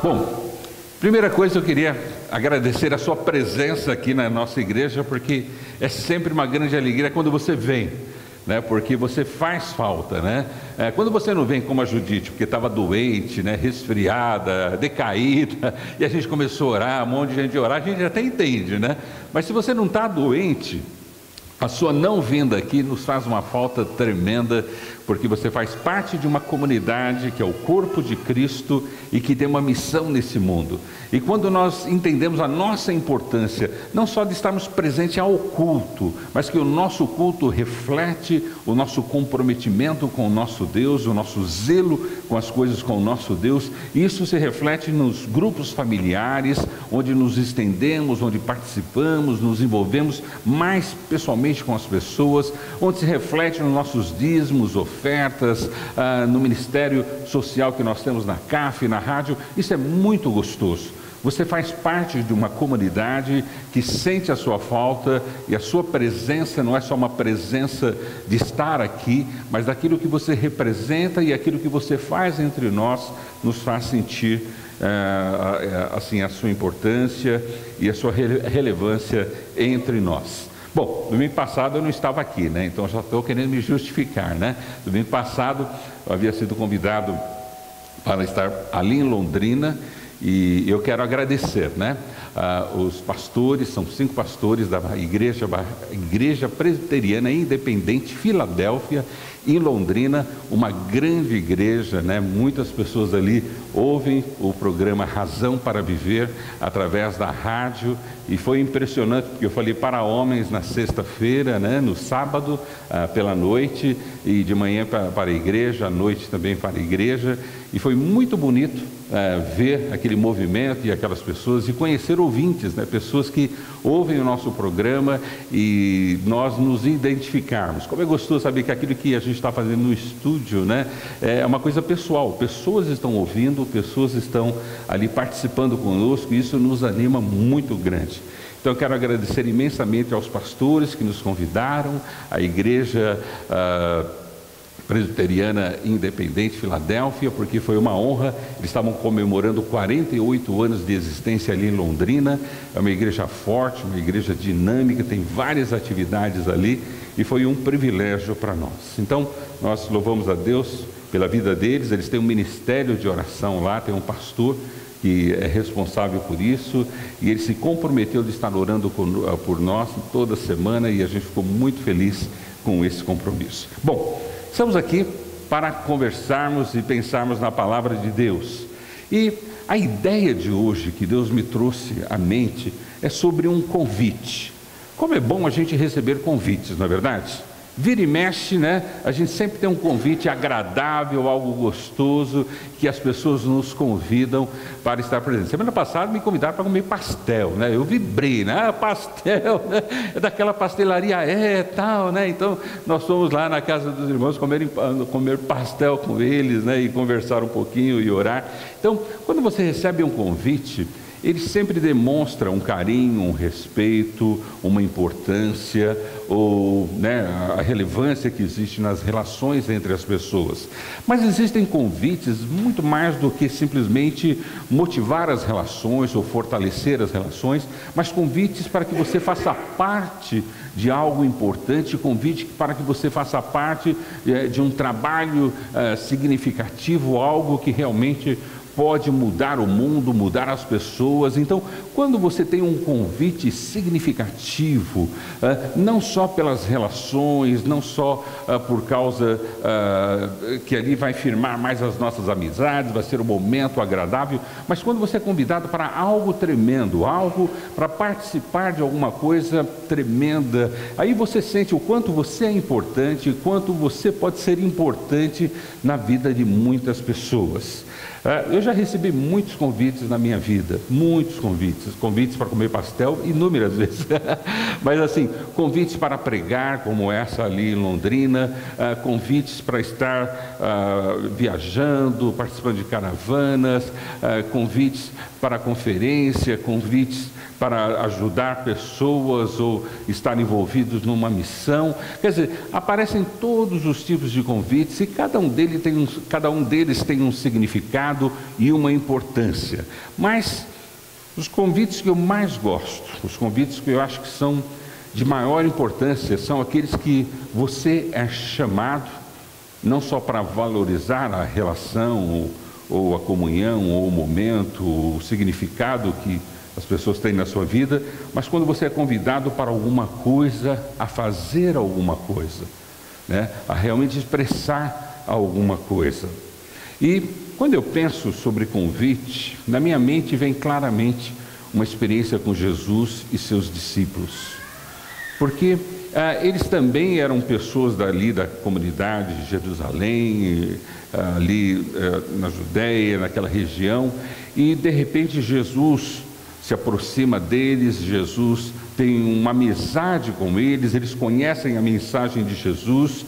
Bom, primeira coisa, eu queria agradecer a sua presença aqui na nossa igreja, porque é sempre uma grande alegria quando você vem, né? Porque você faz falta, né? Quando você não vem como a Judite, porque estava doente, né? Resfriada, decaída, e a gente começou a orar, um monte de gente orar, a gente até entende, né? Mas se você não está doente, a sua não vinda aqui nos faz uma falta tremenda, porque você faz parte de uma comunidade que é o corpo de Cristo e que tem uma missão nesse mundo. E quando nós entendemos a nossa importância, não só de estarmos presentes ao culto, mas que o nosso culto reflete o nosso comprometimento com o nosso Deus, o nosso zelo com as coisas com o nosso Deus, isso se reflete nos grupos familiares, onde nos estendemos, onde participamos, nos envolvemos mais pessoalmente com as pessoas, onde se reflete nos nossos dízimos, ofertas, no ministério social que nós temos na CAF, na rádio. Isso é muito gostoso. Você faz parte de uma comunidade que sente a sua falta, e a sua presença não é só uma presença de estar aqui, mas daquilo que você representa e aquilo que você faz entre nós nos faz sentir assim, a sua importância e a sua relevância entre nós. Bom, domingo passado eu não estava aqui, né? Então já estou querendo me justificar, né? Domingo passado eu havia sido convidado para estar ali em Londrina, e eu quero agradecer, né? Os pastores, são 5 pastores da Igreja Presbiteriana Independente Filadélfia, em Londrina, uma grande igreja, né? Muitas pessoas ali ouvem o programa Razão para Viver através da rádio, e foi impressionante, porque eu falei para homens na sexta-feira, né? No sábado pela noite, e de manhã para a igreja, à noite também para a igreja, e foi muito bonito ver aquele movimento e aquelas pessoas, e conhecer ouvintes, né? Pessoas que ouvem o nosso programa e nós nos identificarmos. Como é gostoso saber que aquilo que a gente está fazendo no estúdio, né? É uma coisa pessoal, pessoas estão ouvindo, pessoas estão ali participando conosco, e isso nos anima muito grande. Então eu quero agradecer imensamente aos pastores que nos convidaram, à Igreja Presbiteriana Independente Filadélfia, porque foi uma honra. Eles estavam comemorando 48 anos de existência ali em Londrina. É uma igreja forte, uma igreja dinâmica, tem várias atividades ali, e foi um privilégio para nós. Então nós louvamos a Deus pela vida deles. Eles têm um ministério de oração lá, tem um pastor que é responsável por isso, e ele se comprometeu de estar orando por nós toda semana, e a gente ficou muito feliz com esse compromisso. Bom, estamos aqui para conversarmos e pensarmos na palavra de Deus. E a ideia de hoje que Deus me trouxe à mente é sobre um convite. Como é bom a gente receber convites, não é verdade? Vira e mexe, né? A gente sempre tem um convite agradável, algo gostoso, que as pessoas nos convidam para estar presentes. Semana passada me convidaram para comer pastel, né? Eu vibrei, né? Pastel, né? É daquela pastelaria, tal, né? Então nós fomos lá na casa dos irmãos comer pastel com eles, né? E conversar um pouquinho e orar. Então, quando você recebe um convite, ele sempre demonstra um carinho, um respeito, uma importância, ou, né, a relevância que existe nas relações entre as pessoas. Mas existem convites muito mais do que simplesmente motivar as relações ou fortalecer as relações, mas convites para que você faça parte de algo importante, convite para que você faça parte de um trabalho significativo, algo que realmente pode mudar o mundo, mudar as pessoas. Então, quando você tem um convite significativo, não só pelas relações, não só por causa que ali vai firmar mais as nossas amizades, vai ser um momento agradável, mas quando você é convidado para algo tremendo, algo para participar de alguma coisa tremenda, aí você sente o quanto você é importante, o quanto você pode ser importante na vida de muitas pessoas. Eu já recebi muitos convites na minha vida, muitos convites para comer pastel, inúmeras vezes, mas assim, convites para pregar, como essa ali em Londrina, convites para estar viajando, participando de caravanas, convites para conferência, convites para ajudar pessoas ou estar envolvidos numa missão. Quer dizer, aparecem todos os tipos de convites e cada um deles tem um significado e uma importância. Mas os convites que eu mais gosto, os convites que eu acho que são de maior importância, são aqueles que você é chamado não só para valorizar a relação ou a comunhão, ou o momento, o significado que as pessoas têm na sua vida, mas quando você é convidado para alguma coisa, a fazer alguma coisa, né? A realmente expressar alguma coisa. E quando eu penso sobre convite, na minha mente vem claramente uma experiência com Jesus e seus discípulos, porque eles também eram pessoas dali da comunidade de Jerusalém, ali na Judéia, naquela região, e de repente Jesus se aproxima deles, Jesus tem uma amizade com eles, eles conhecem a mensagem de Jesus,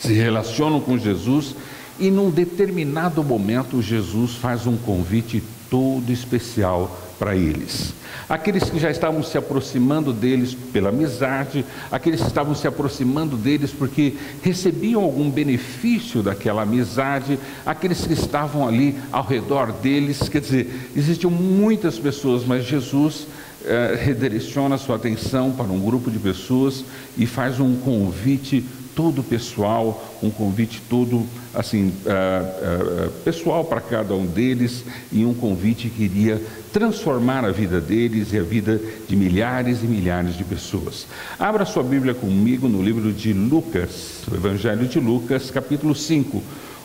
se relacionam com Jesus, e num determinado momento Jesus faz um convite todo especial para eles. Aqueles que já estavam se aproximando deles pela amizade, aqueles que estavam se aproximando deles porque recebiam algum benefício daquela amizade, aqueles que estavam ali ao redor deles, quer dizer, existiam muitas pessoas, mas Jesus redireciona sua atenção para um grupo de pessoas e faz um convite todo pessoal, um convite todo assim pessoal para cada um deles, e um convite que iria transformar a vida deles e a vida de milhares e milhares de pessoas. Abra sua Bíblia comigo no livro de Lucas, o Evangelho de Lucas, capítulo 5,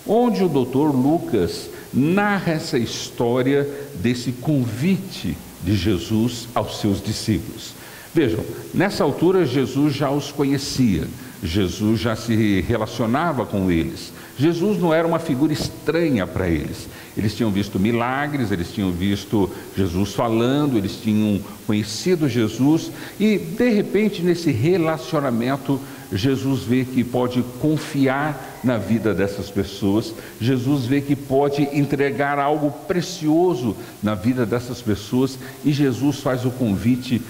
onde o doutor Lucas narra essa história desse convite de Jesus aos seus discípulos. Vejam, nessa altura Jesus já os conhecia, Jesus já se relacionava com eles. Jesus não era uma figura estranha para eles. Eles tinham visto milagres, eles tinham visto Jesus falando, eles tinham conhecido Jesus, e de repente nesse relacionamento Jesus vê que pode confiar na vida dessas pessoas, Jesus vê que pode entregar algo precioso na vida dessas pessoas, e Jesus faz o convite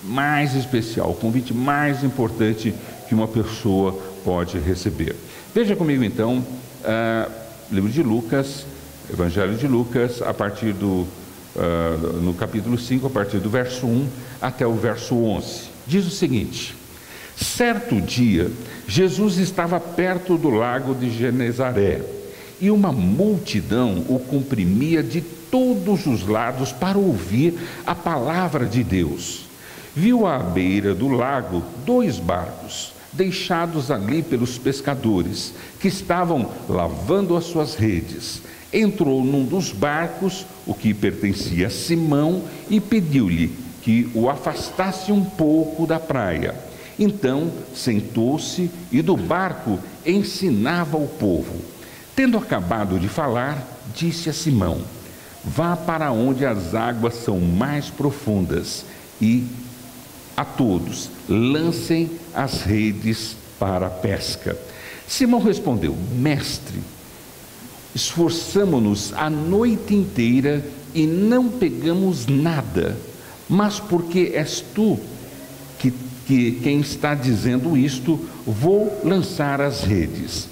mais especial, o convite mais importante que uma pessoa pode receber. Veja comigo então, livro de Lucas, Evangelho de Lucas, a partir no capítulo 5, a partir do verso 1 até o verso 11. Diz o seguinte: certo dia, Jesus estava perto do lago de Genezaré, e uma multidão o comprimia de todos os lados para ouvir a palavra de Deus. Viu à beira do lago 2 barcos, deixados ali pelos pescadores, que estavam lavando as suas redes. Entrou num dos barcos, o que pertencia a Simão, e pediu-lhe que o afastasse um pouco da praia. Então sentou-se e do barco ensinava o povo. Tendo acabado de falar, disse a Simão: vá para onde as águas são mais profundas e a todos lancem as redes para a pesca. Simão respondeu: mestre, esforçamo-nos a noite inteira e não pegamos nada, mas porque és tu quem está dizendo isto, vou lançar as redes.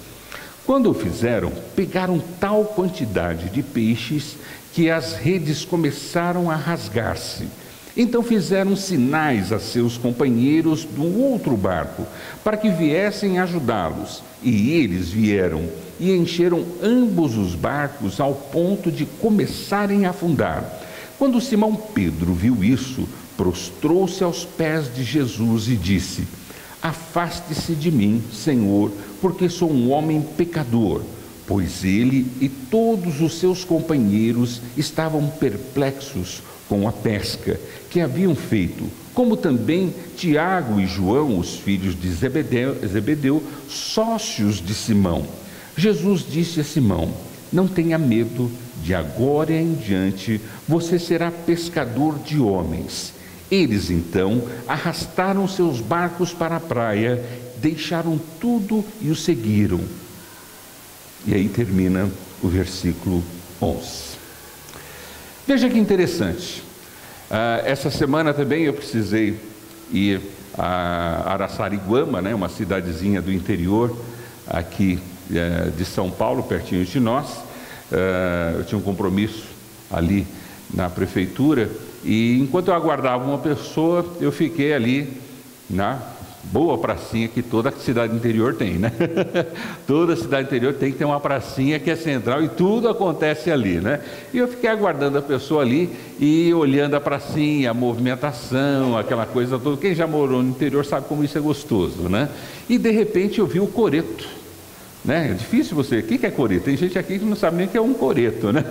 Quando o fizeram, pegaram tal quantidade de peixes que as redes começaram a rasgar-se. Então fizeram sinais a seus companheiros do outro barco, para que viessem ajudá-los. E eles vieram e encheram ambos os barcos ao ponto de começarem a afundar. Quando Simão Pedro viu isso, prostrou-se aos pés de Jesus e disse: afaste-se de mim, Senhor, porque sou um homem pecador. Pois ele e todos os seus companheiros estavam perplexos com a pesca que haviam feito, como também Tiago e João, os filhos de Zebedeu, sócios de Simão. Jesus disse a Simão: não tenha medo, de agora em diante você será pescador de homens. Eles então arrastaram seus barcos para a praia, deixaram tudo e o seguiram. E aí termina o versículo 11. Veja que interessante. Essa semana também eu precisei ir a Araçariguama, né, uma cidadezinha do interior aqui de São Paulo, pertinho de nós. Eu tinha um compromisso ali na prefeitura, e enquanto eu aguardava uma pessoa, eu fiquei ali na boa pracinha que toda cidade interior tem, né? Toda cidade interior tem que ter uma pracinha que é central e tudo acontece ali, né? E eu fiquei aguardando a pessoa ali e olhando a pracinha, a movimentação, aquela coisa toda. Quem já morou no interior sabe como isso é gostoso, né? E de repente eu vi o coreto, né? É difícil você... O que é coreto? Tem gente aqui que não sabe nem o que é um coreto, né?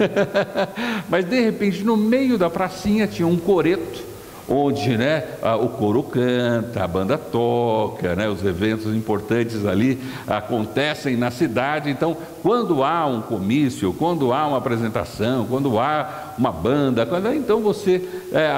Mas de repente no meio da pracinha tinha um coreto, onde, né, o coro canta, a banda toca, né, os eventos importantes ali acontecem na cidade. Então, quando há um comício, quando há uma apresentação, quando há uma banda, então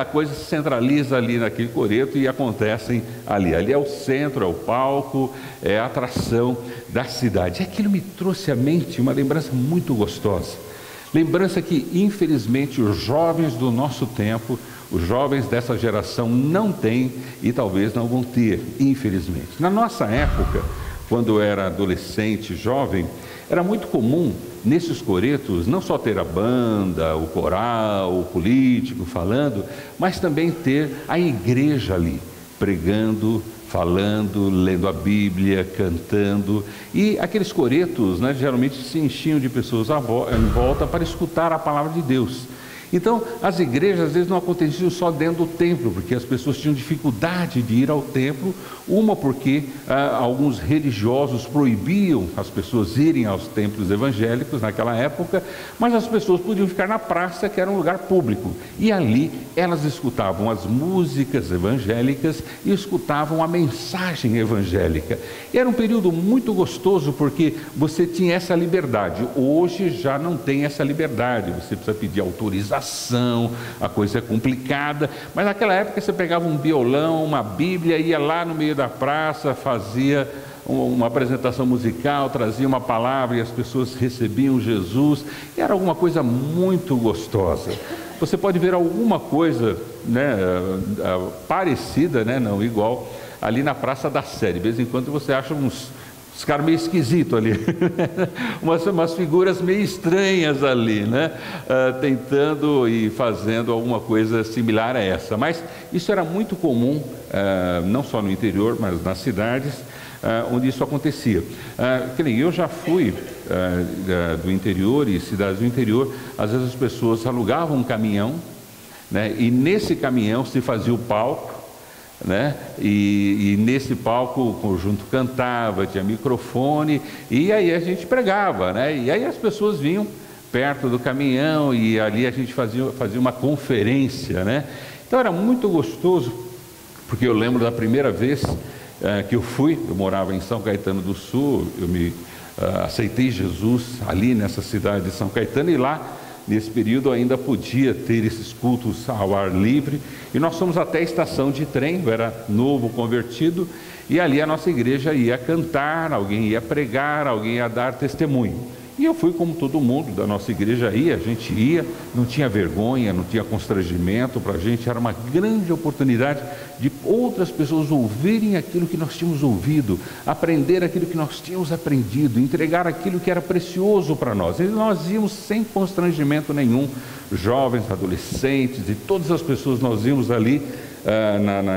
a coisa se centraliza ali naquele coreto e acontecem ali. Ali é o centro, é o palco, é a atração da cidade. E aquilo me trouxe à mente uma lembrança muito gostosa. Lembrança que, infelizmente, os jovens do nosso tempo, os jovens dessa geração não têm e talvez não vão ter, infelizmente. Na nossa época, quando eu era adolescente, jovem, era muito comum nesses coretos não só ter a banda, o coral, o político falando, mas também ter a igreja ali, pregando, falando, lendo a Bíblia, cantando. E aqueles coretos, né, geralmente se enchiam de pessoas em volta para escutar a palavra de Deus. Então, as igrejas às vezes não aconteciam só dentro do templo, porque as pessoas tinham dificuldade de ir ao templo, uma porque alguns religiosos proibiam as pessoas irem aos templos evangélicos naquela época, mas as pessoas podiam ficar na praça, que era um lugar público, e ali elas escutavam as músicas evangélicas e escutavam a mensagem evangélica. E era um período muito gostoso, porque você tinha essa liberdade. Hoje já não tem essa liberdade, você precisa pedir autorização, a coisa é complicada, mas naquela época você pegava um violão, uma Bíblia, ia lá no meio da praça, fazia uma apresentação musical, trazia uma palavra e as pessoas recebiam Jesus, e era alguma coisa muito gostosa. Você pode ver alguma coisa, né, parecida, né, não igual, ali na Praça da Sé. De vez em quando você acha uns caras meio esquisitos ali, umas figuras meio estranhas ali, né? Tentando e fazendo alguma coisa similar a essa. Mas isso era muito comum, não só no interior, mas nas cidades, onde isso acontecia. Que nem eu já fui do interior e cidades do interior, às vezes as pessoas alugavam um caminhão, né? E nesse caminhão se fazia o palco, né? E nesse palco o conjunto cantava, tinha microfone, e aí a gente pregava, né? E aí as pessoas vinham perto do caminhão e ali a gente fazia uma conferência, né? Então era muito gostoso, porque eu lembro da primeira vez que eu morava em São Caetano do Sul, eu aceitei Jesus ali nessa cidade de São Caetano, e lá nesse período ainda podia ter esses cultos ao ar livre, e nós fomos até a estação de trem, eu era novo convertido, e ali a nossa igreja ia cantar, alguém ia pregar, alguém ia dar testemunho. E eu fui como todo mundo da nossa igreja ia, a gente ia, não tinha vergonha, não tinha constrangimento, para a gente era uma grande oportunidade de outras pessoas ouvirem aquilo que nós tínhamos ouvido, aprender aquilo que nós tínhamos aprendido, entregar aquilo que era precioso para nós. E nós íamos sem constrangimento nenhum, jovens, adolescentes e todas as pessoas, nós íamos ali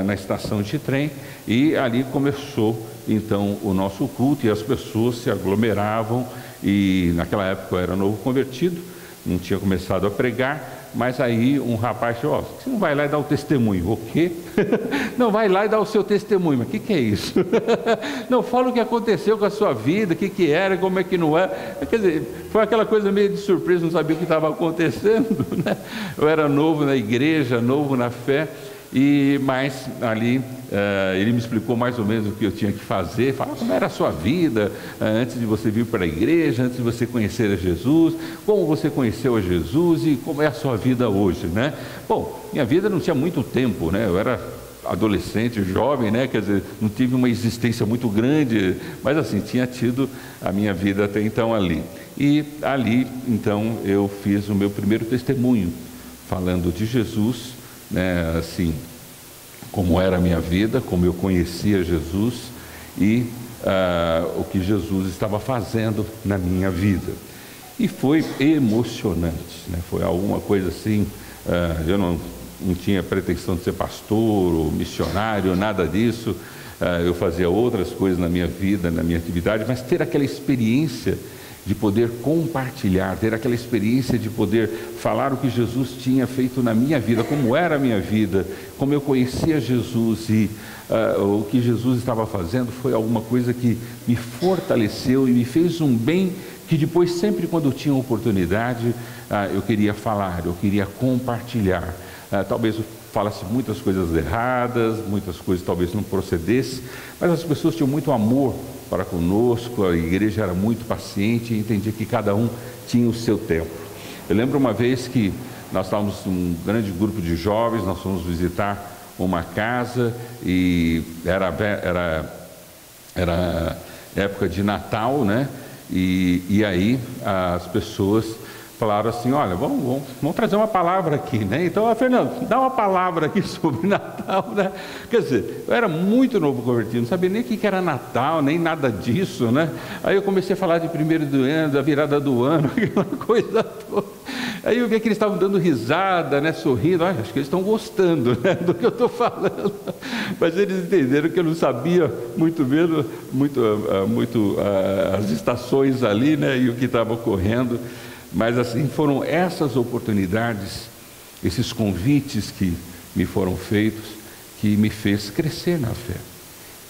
na estação de trem, e ali começou então o nosso culto, e as pessoas se aglomeravam. E naquela época eu era novo convertido, não tinha começado a pregar, mas aí um rapaz falou: você não vai lá e dar o testemunho? O quê? Não, vai lá e dá o seu testemunho. Mas o que é isso? Não, fala o que aconteceu com a sua vida, o que era, como é que não é. Quer dizer, foi aquela coisa meio de surpresa, não sabia o que estava acontecendo, né? Eu era novo na igreja, novo na fé. Mas ali ele me explicou mais ou menos o que eu tinha que fazer, falava como era a sua vida antes de você vir para a igreja, antes de você conhecer a Jesus, como você conheceu a Jesus e como é a sua vida hoje, né? Bom, minha vida não tinha muito tempo, né? Eu era adolescente, jovem, né? Quer dizer, não tive uma existência muito grande, mas assim, tinha tido a minha vida até então ali. E ali, então, eu fiz o meu primeiro testemunho, falando de Jesus, né, assim, como era a minha vida, como eu conhecia Jesus e o que Jesus estava fazendo na minha vida. E foi emocionante, né? Foi alguma coisa assim, eu não tinha pretensão de ser pastor ou missionário, nada disso. Eu fazia outras coisas na minha vida, na minha atividade, mas ter aquela experiência de poder compartilhar, ter aquela experiência de poder falar o que Jesus tinha feito na minha vida, como era a minha vida, como eu conhecia Jesus e o que Jesus estava fazendo, foi alguma coisa que me fortaleceu e me fez um bem que depois, sempre quando eu tinha oportunidade, eu queria falar, eu queria compartilhar. Talvez eu falasse muitas coisas erradas, muitas coisas talvez não procedesse, mas as pessoas tinham muito amor para conosco, a igreja era muito paciente e entendia que cada um tinha o seu tempo. Eu lembro uma vez que nós estávamos um grande grupo de jovens, nós fomos visitar uma casa e era época de Natal, né? E aí as pessoas falaram assim, olha, vamos trazer uma palavra aqui, né? Então, Fernando, dá uma palavra aqui sobre Natal, né? Quer dizer, eu era muito novo convertido, não sabia nem o que era Natal, nem nada disso, né? Aí eu comecei a falar de primeiro do ano, da virada do ano, aquela coisa toda. Aí eu vi que eles estavam dando risada, né? Sorrindo, acho que eles estão gostando, né, do que eu estou falando. Mas eles entenderam que eu não sabia muito as estações ali, né? E o que estava ocorrendo. Mas assim, foram essas oportunidades, esses convites que me foram feitos, que me fez crescer na fé,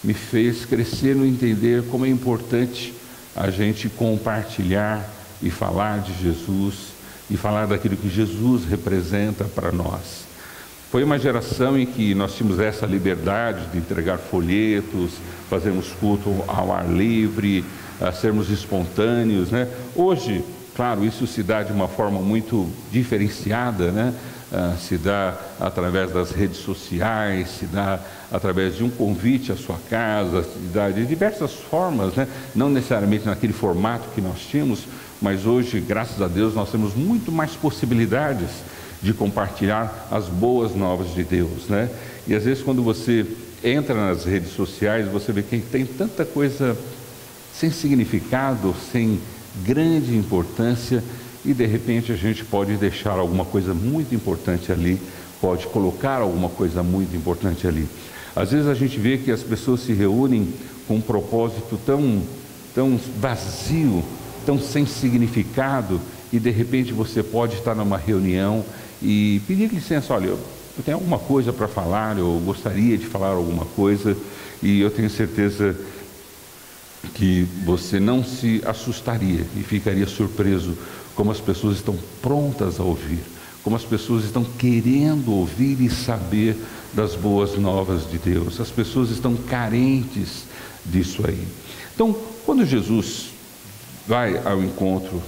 me fez crescer no entender como é importante a gente compartilhar e falar de Jesus, e falar daquilo que Jesus representa para nós. Foi uma geração em que nós tínhamos essa liberdade de entregar folhetos, fazermos culto ao ar livre, sermos espontâneos, né? Hoje, claro, isso se dá de uma forma muito diferenciada, né? Se dá através das redes sociais, se dá através de um convite à sua casa, se dá de diversas formas, né? Não necessariamente naquele formato que nós tínhamos, mas hoje, graças a Deus, nós temos muito mais possibilidades de compartilhar as boas novas de Deus, né? E às vezes quando você entra nas redes sociais, você vê que tem tanta coisa sem significado, sem grande importância, e de repente a gente pode deixar alguma coisa muito importante ali, pode colocar alguma coisa muito importante ali. Às vezes a gente vê que as pessoas se reúnem com um propósito tão vazio, tão sem significado, e de repente você pode estar numa reunião e pedir licença, olha, eu tenho alguma coisa para falar, eu gostaria de falar alguma coisa, e eu tenho certeza que você não se assustaria e ficaria surpreso como as pessoas estão prontas a ouvir, como as pessoas estão querendo ouvir e saber das boas novas de Deus. As pessoas estão carentes disso aí. Então, quando Jesus vai ao encontro,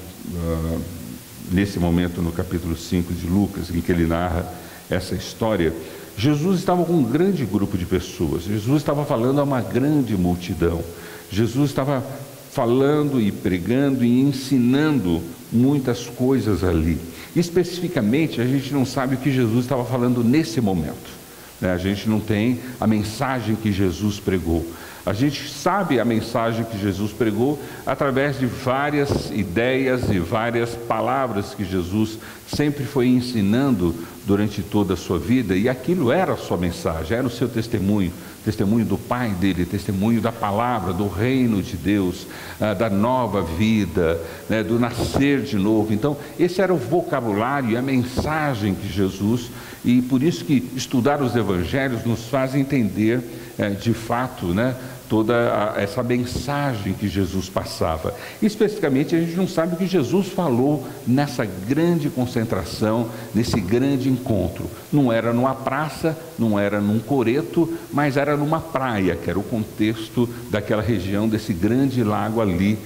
nesse momento no capítulo 5 de Lucas, em que ele narra essa história, Jesus estava com um grande grupo de pessoas, Jesus estava falando a uma grande multidão, Jesus estava falando e pregando e ensinando muitas coisas ali. Especificamente, a gente não sabe o que Jesus estava falando nesse momento, né? A gente não tem a mensagem que Jesus pregou. A gente sabe a mensagem que Jesus pregou através de várias ideias e várias palavras que Jesus sempre foi ensinando durante toda a sua vida, e aquilo era a sua mensagem, era o seu testemunho, testemunho do Pai dele, testemunho da palavra, do reino de Deus, da nova vida, né, do nascer de novo. Então, esse era o vocabulário e a mensagem que Jesus, e por isso que estudar os evangelhos nos faz entender de fato, né, toda essa mensagem que Jesus passava. Especificamente, a gente não sabe o que Jesus falou nessa grande concentração, nesse grande encontro. Não era numa praça, não era num coreto, mas era numa praia, que era o contexto daquela região, desse grande lago ali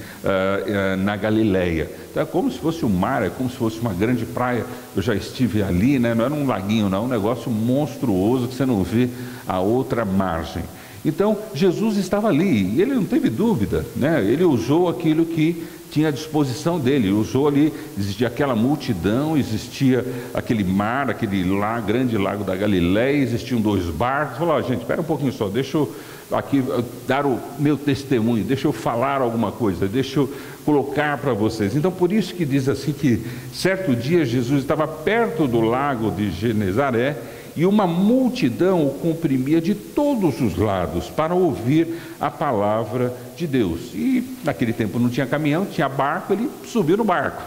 na Galileia. Então é como se fosse um mar, é como se fosse uma grande praia. Eu já estive ali, né? Não era um laguinho não, um negócio monstruoso que você não vê a outra margem. Então, Jesus estava ali, e ele não teve dúvida, né? Ele usou aquilo que tinha à disposição dele, usou ali, existia aquela multidão, existia aquele mar, aquele grande lago da Galileia, existiam 2 barcos. Falou: gente, espera um pouquinho só, deixa eu aqui dar o meu testemunho, deixa eu falar alguma coisa, deixa eu colocar para vocês. Então, por isso que diz assim que certo dia Jesus estava perto do lago de Genezaré, e uma multidão o comprimia de todos os lados para ouvir a palavra de Deus. E naquele tempo não tinha caminhão, tinha barco, ele subiu no barco.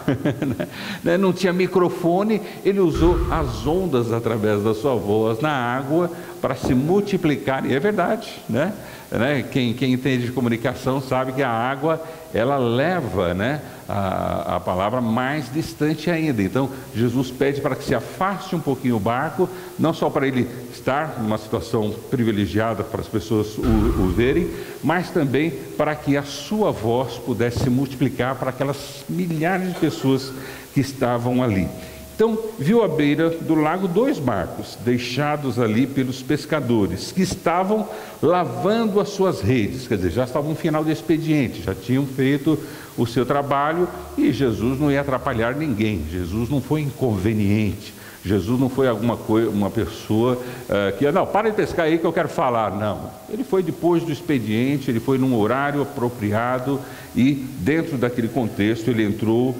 Não tinha microfone, ele usou as ondas através da sua voz na água para se multiplicar. E é verdade, né? Quem entende de comunicação sabe que a água, ela leva, né, a palavra mais distante ainda. Então Jesus pede para que se afaste um pouquinho o barco, não só para ele estar numa situação privilegiada para as pessoas o verem, mas também para que a sua voz pudesse se multiplicar para aquelas milhares de pessoas que estavam ali. Então, viu à beira do lago 2 barcos, deixados ali pelos pescadores, que estavam lavando as suas redes. Quer dizer, já estavam no final do expediente, já tinham feito o seu trabalho, e Jesus não ia atrapalhar ninguém. Jesus não foi inconveniente. Jesus não foi uma pessoa que, não, para de pescar aí que eu quero falar. Não, ele foi depois do expediente, ele foi num horário apropriado, e dentro daquele contexto ele entrou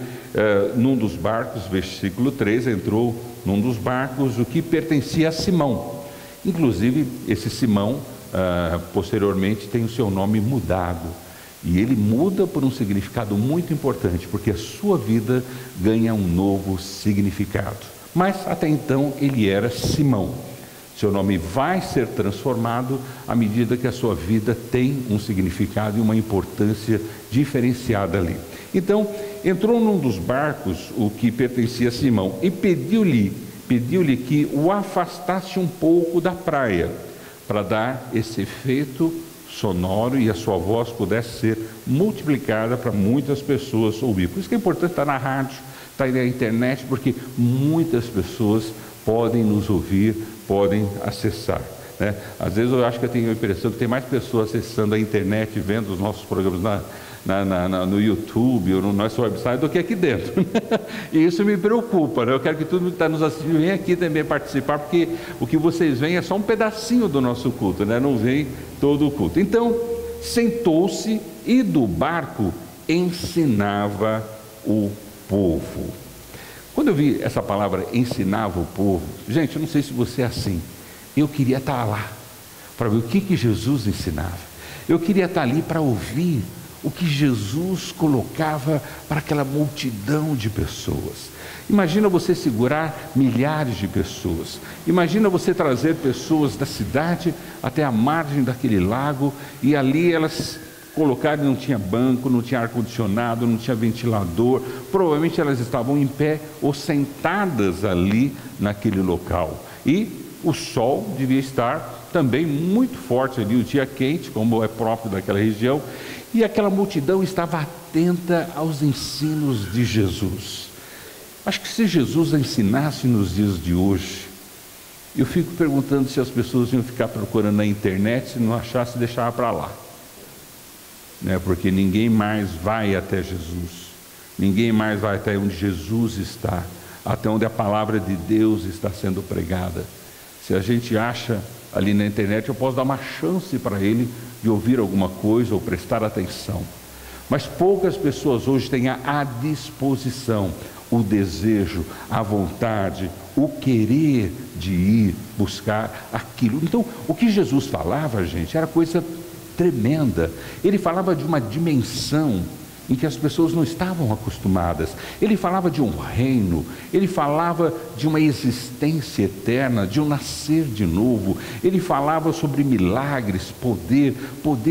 num dos barcos, versículo 3, entrou num dos barcos, o que pertencia a Simão. Inclusive, esse Simão, posteriormente, tem o seu nome mudado. E ele muda por um significado muito importante, porque a sua vida ganha um novo significado. Mas, até então, ele era Simão. Seu nome vai ser transformado à medida que a sua vida tem um significado e uma importância diferenciada ali. Então, entrou num dos barcos, o que pertencia a Simão, e pediu-lhe que o afastasse um pouco da praia, para dar esse efeito sonoro e a sua voz pudesse ser multiplicada para muitas pessoas ouvir. Por isso que é importante estar na rádio, estar na internet, porque muitas pessoas podem nos ouvir, podem acessar, né? Às vezes eu acho que eu tenho a impressão que tem mais pessoas acessando a internet, vendo os nossos programas no YouTube ou no nosso website do que aqui dentro. E isso me preocupa, né? Eu quero que todo mundo que está nos assistindo venha aqui também participar, porque o que vocês veem é só um pedacinho do nosso culto, né? Não vem todo o culto. Então, sentou-se e do barco ensinava o povo. Quando eu vi essa palavra ensinava o povo, gente, eu não sei se você é assim, eu queria estar lá para ver o que Jesus ensinava. Eu queria estar ali para ouvir o que Jesus colocava para aquela multidão de pessoas. Imagina você segurar milhares de pessoas. Imagina você trazer pessoas da cidade até a margem daquele lago, e ali elas colocaram, não tinha banco, não tinha ar-condicionado, não tinha ventilador, provavelmente elas estavam em pé ou sentadas ali naquele local. E o sol devia estar também muito forte ali, o dia quente, como é próprio daquela região, e aquela multidão estava atenta aos ensinos de Jesus. Acho que se Jesus ensinasse nos dias de hoje, eu fico perguntando se as pessoas iam ficar procurando na internet, se não achasse, deixava para lá, né? Porque ninguém mais vai até Jesus, ninguém mais vai até onde Jesus está, até onde a palavra de Deus está sendo pregada. Se a gente acha ali na internet, eu posso dar uma chance para ele de ouvir alguma coisa ou prestar atenção. Mas poucas pessoas hoje têm à disposição o desejo, a vontade, o querer de ir buscar aquilo. Então, o que Jesus falava, gente, era coisa tremenda. Ele falava de uma dimensão em que as pessoas não estavam acostumadas. Ele falava de um reino, ele falava de uma existência eterna, de um nascer de novo. Ele falava sobre milagres, poder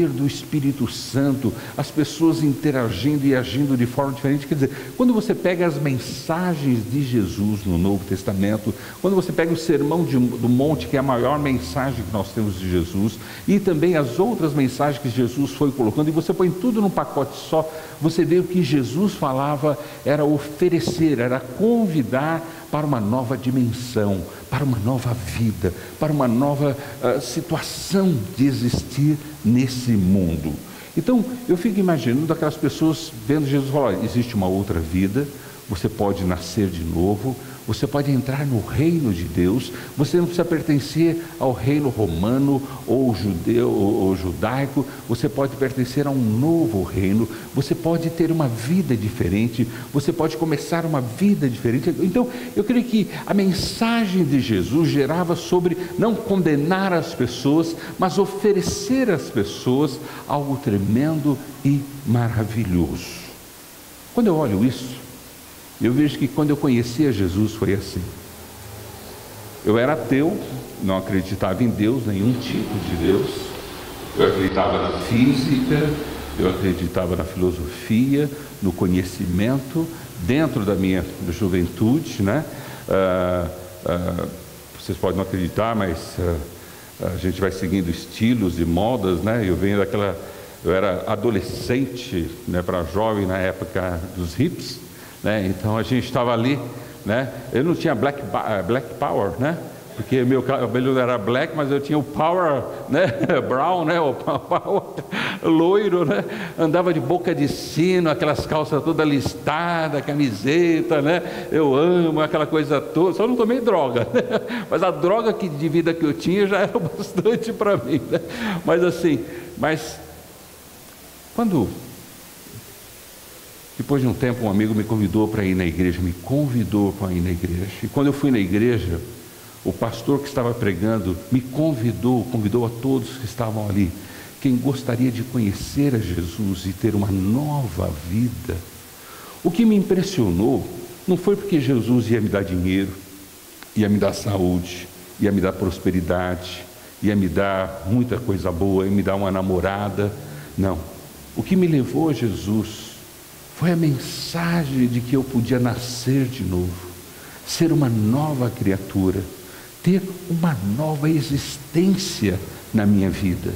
do Espírito Santo, as pessoas interagindo e agindo de forma diferente. Quer dizer, quando você pega as mensagens de Jesus no Novo Testamento, quando você pega o Sermão do Monte, que é a maior mensagem que nós temos de Jesus, e também as outras mensagens que Jesus foi colocando, e você põe tudo num pacote só, você vê o que Jesus falava era oferecer, era convidar para uma nova dimensão, para uma nova vida, para uma nova situação de existir nesse mundo. Então, eu fico imaginando aquelas pessoas vendo Jesus falar: olha, existe uma outra vida, você pode nascer de novo, você pode entrar no reino de Deus, você não precisa pertencer ao reino romano ou judeu ou judaico, você pode pertencer a um novo reino, você pode ter uma vida diferente, você pode começar uma vida diferente. Então, eu creio que a mensagem de Jesus gerava sobre não condenar as pessoas, mas oferecer às pessoas algo tremendo e maravilhoso. Quando eu olho isso, eu vejo que quando eu conhecia Jesus foi assim. Eu era ateu, não acreditava em Deus, nenhum tipo de Deus. Eu acreditava na física, eu acreditava na filosofia, no conhecimento, dentro da minha juventude, né? Vocês podem não acreditar, mas a gente vai seguindo estilos e modas, né? Eu era adolescente, né, para jovem na época dos hippies, né? Então a gente estava ali, né? Eu não tinha black power, né? Porque meu cabelo era black, mas eu tinha o power, né? Brown, né? O power loiro, né? Andava de boca de sino, aquelas calças todas listadas, camiseta, né? Eu amo aquela coisa toda. Só não tomei droga, né? Mas a droga de vida que eu tinha já era bastante para mim, né? Mas quando depois de um tempo, um amigo me convidou para ir na igreja, E quando eu fui na igreja, o pastor que estava pregando me convidou a todos que estavam ali. Quem gostaria de conhecer a Jesus e ter uma nova vida. O que me impressionou não foi porque Jesus ia me dar dinheiro, ia me dar saúde, ia me dar prosperidade, ia me dar muita coisa boa, ia me dar uma namorada. Não. O que me levou a Jesus foi a mensagem de que eu podia nascer de novo, ser uma nova criatura, ter uma nova existência na minha vida.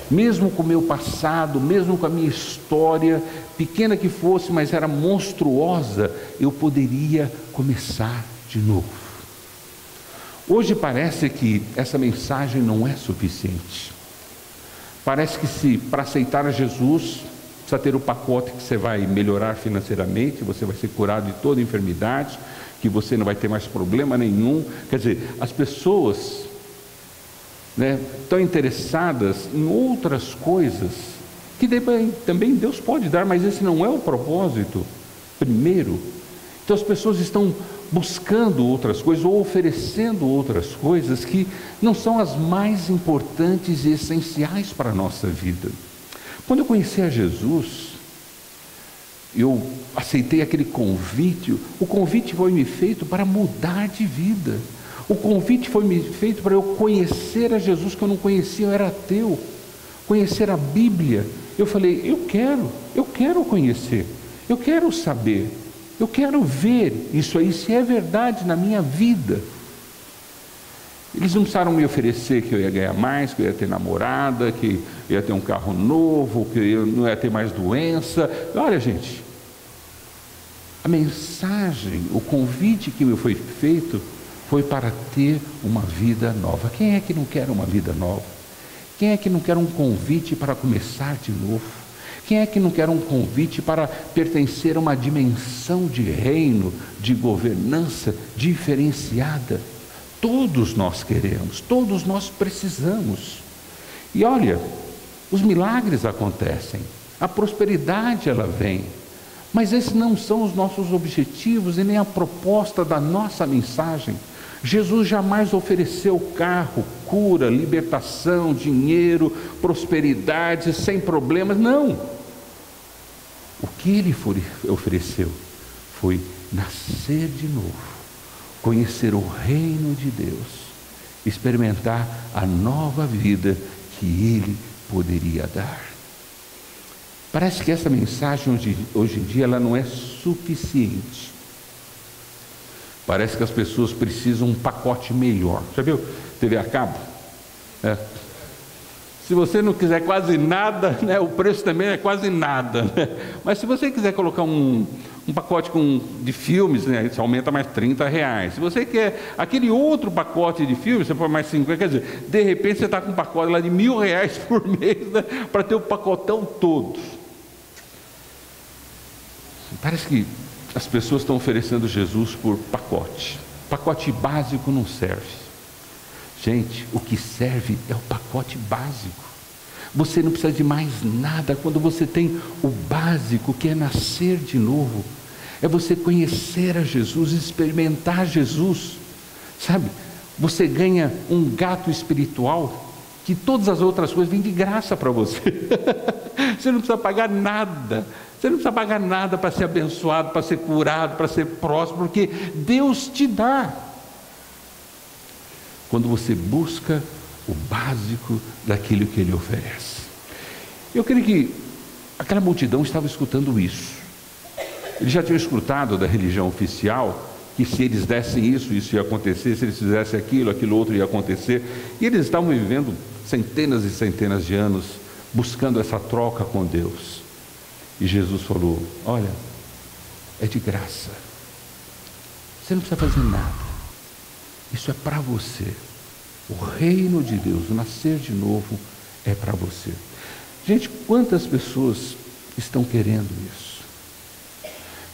Mesmo com o meu passado, mesmo com a minha história, pequena que fosse, mas era monstruosa, eu poderia começar de novo. Hoje parece que essa mensagem não é suficiente. Parece que para aceitar a Jesus, precisa ter o pacote que você vai melhorar financeiramente, você vai ser curado de toda enfermidade, que você não vai ter mais problema nenhum. Quer dizer, as pessoas, né, estão interessadas em outras coisas, que também Deus pode dar, mas esse não é o propósito primeiro. Então as pessoas estão buscando outras coisas, ou oferecendo outras coisas, que não são as mais importantes e essenciais para a nossa vida. Quando eu conheci a Jesus, eu aceitei aquele convite. O convite foi me feito para mudar de vida. O convite foi me feito para eu conhecer a Jesus que eu não conhecia, eu era ateu. Conhecer a Bíblia. Eu falei, eu quero conhecer, eu quero saber, eu quero ver isso aí, se é verdade na minha vida. Eles não precisaram me oferecer que eu ia ganhar mais, que eu ia ter namorada, que eu ia ter um carro novo, que eu não ia ter mais doença. Olha, gente, a mensagem, o convite que me foi feito foi para ter uma vida nova. Quem é que não quer uma vida nova? Quem é que não quer um convite para começar de novo? Quem é que não quer um convite para pertencer a uma dimensão de reino, de governança diferenciada? Todos nós queremos, todos nós precisamos. E olha, os milagres acontecem, a prosperidade ela vem, mas esses não são os nossos objetivos e nem a proposta da nossa mensagem. Jesus jamais ofereceu carro, cura, libertação, dinheiro, prosperidade, sem problemas, não. O que ele ofereceu foi nascer de novo, conhecer o reino de Deus, experimentar a nova vida que Ele poderia dar. Parece que essa mensagem hoje em dia ela não é suficiente. Parece que as pessoas precisam um pacote melhor. Já viu TV a cabo? Se você não quiser quase nada, né, o preço também é quase nada, né? Mas se você quiser colocar um pacote de filmes, né, isso aumenta mais R$30. Se você quer aquele outro pacote de filmes, você põe mais 50, quer dizer, de repente você está com um pacote lá de R$1.000 por mês, né, para ter o pacotão todo. Parece que as pessoas estão oferecendo Jesus por pacote. Pacote básico não serve. Gente, o que serve é o pacote básico. Você não precisa de mais nada quando você tem o básico, que é nascer de novo. É você conhecer a Jesus, experimentar Jesus. Sabe? Você ganha um gato espiritual, que todas as outras coisas vêm de graça para você. Você não precisa pagar nada. Você não precisa pagar nada para ser abençoado, para ser curado, para ser próspero, porque Deus te dá. Quando você busca o básico daquilo que Ele oferece. Eu creio que aquela multidão estava escutando isso. Eles já tinham escutado da religião oficial, que se eles dessem isso ia acontecer, se eles fizessem aquilo outro ia acontecer. E eles estavam vivendo centenas e centenas de anos, buscando essa troca com Deus. E Jesus falou: olha, é de graça. Você não precisa fazer nada. Isso é para você. O reino de Deus, o nascer de novo, é para você. Gente, quantas pessoas estão querendo isso?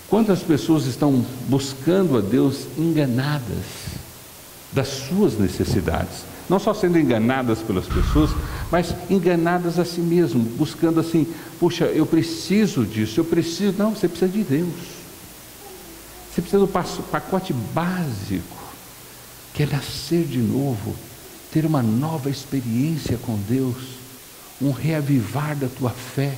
Quantas pessoas estão buscando a Deus enganadas das suas necessidades? Não só sendo enganadas pelas pessoas, mas enganadas a si mesmo, buscando assim: puxa, eu preciso disso, eu preciso. Não, você precisa de Deus. Você precisa do pacote básico, que é nascer de novo, ter uma nova experiência com Deus, um reavivar da tua fé.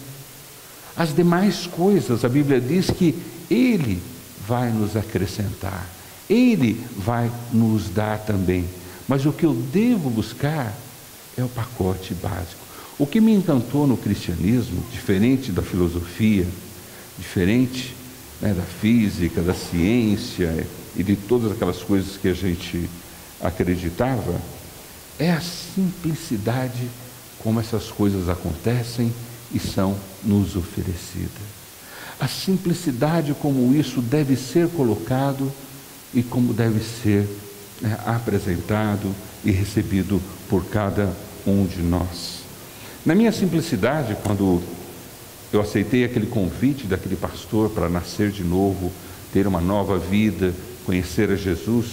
As demais coisas, a Bíblia diz que Ele vai nos acrescentar, Ele vai nos dar também. Mas o que eu devo buscar é o pacote básico. O que me encantou no cristianismo, diferente da filosofia, diferente, né, da física, da ciência e de todas aquelas coisas que a gente acreditava, é a simplicidade como essas coisas acontecem e são nos oferecidas. A simplicidade como isso deve ser colocado e como deve ser apresentado e recebido por cada um de nós. Na minha simplicidade, quando eu aceitei aquele convite daquele pastor para nascer de novo, ter uma nova vida, conhecer a Jesus,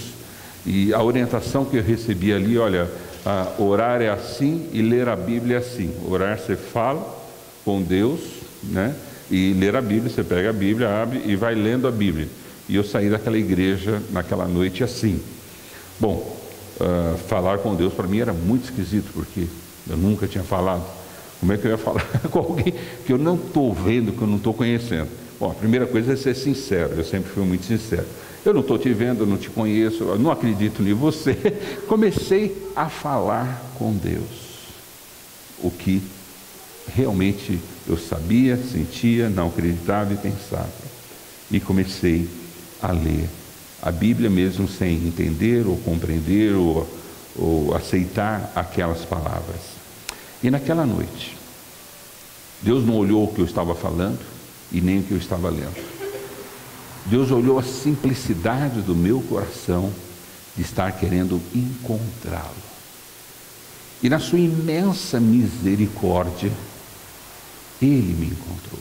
e a orientação que eu recebi ali: olha, orar é assim e ler a Bíblia é assim. Orar, você fala com Deus, né? E ler a Bíblia, você pega a Bíblia, abre e vai lendo a Bíblia. E eu saí daquela igreja naquela noite assim. Bom, falar com Deus para mim era muito esquisito, porque eu nunca tinha falado. Como é que eu ia falar com alguém que eu não estou vendo, que eu não estou conhecendo? Bom, a primeira coisa é ser sincero. Eu sempre fui muito sincero. Eu não estou te vendo, eu não te conheço, eu não acredito em você. Comecei a falar com Deus o que realmente eu sabia, sentia, não acreditava e pensava. E comecei a ler a Bíblia mesmo sem entender ou compreender ou aceitar aquelas palavras. E naquela noite, Deus não olhou o que eu estava falando e nem o que eu estava lendo. Deus olhou a simplicidade do meu coração de estar querendo encontrá-lo. E na sua imensa misericórdia, Ele me encontrou.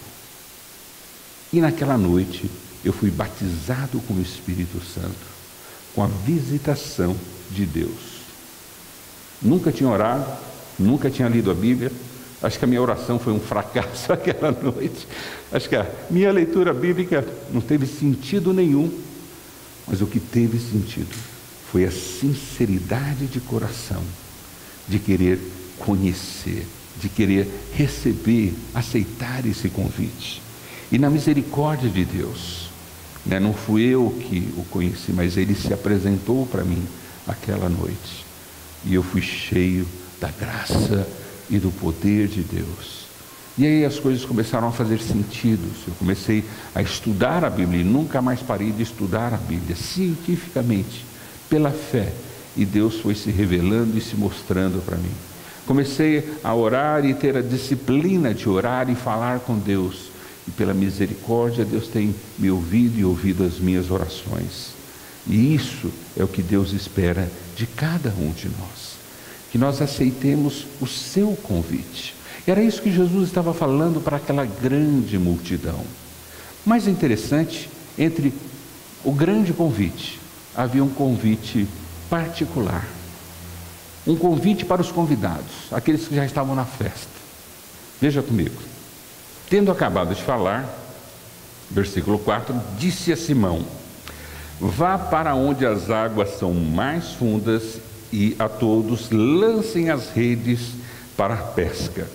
E naquela noite, eu fui batizado com o Espírito Santo, com a visitação de Deus. Nunca tinha orado, nunca tinha lido a Bíblia. Acho que a minha oração foi um fracasso aquela noite. Acho que a minha leitura bíblica não teve sentido nenhum. Mas o que teve sentido foi a sinceridade de coração, de querer conhecer, de querer receber, aceitar esse convite. E na misericórdia de Deus, né, não fui eu que o conheci, mas Ele se apresentou para mim aquela noite. E eu fui cheio da graça e do poder de Deus. E aí as coisas começaram a fazer sentido. Eu comecei a estudar a Bíblia e nunca mais parei de estudar a Bíblia cientificamente, pela fé. E Deus foi se revelando e se mostrando para mim. Comecei a orar e ter a disciplina de orar e falar com Deus. E pela misericórdia, Deus tem me ouvido e ouvido as minhas orações. E isso é o que Deus espera de cada um de nós. Que nós aceitemos o seu convite. Era isso que Jesus estava falando para aquela grande multidão. Mais interessante, entre o grande convite, havia um convite particular. Um convite para os convidados, aqueles que já estavam na festa. Veja comigo. Tendo acabado de falar, versículo 4, disse a Simão: vá para onde as águas são mais fundas e a todos lancem as redes para a pesca.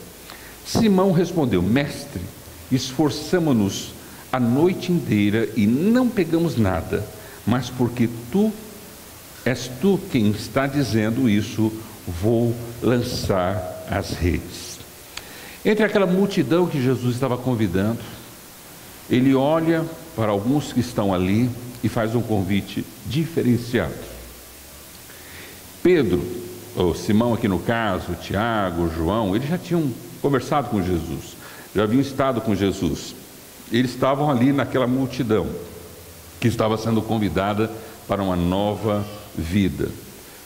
Simão respondeu: mestre, esforçamo-nos a noite inteira e não pegamos nada, mas porque és tu quem está dizendo isso, vou lançar as redes. Entre aquela multidão que Jesus estava convidando, ele olha para alguns que estão ali e faz um convite diferenciado. Pedro, ou Simão aqui no caso, Tiago, João, eles já tinham conversado com Jesus, já haviam estado com Jesus. Eles estavam ali naquela multidão que estava sendo convidada para uma nova vida.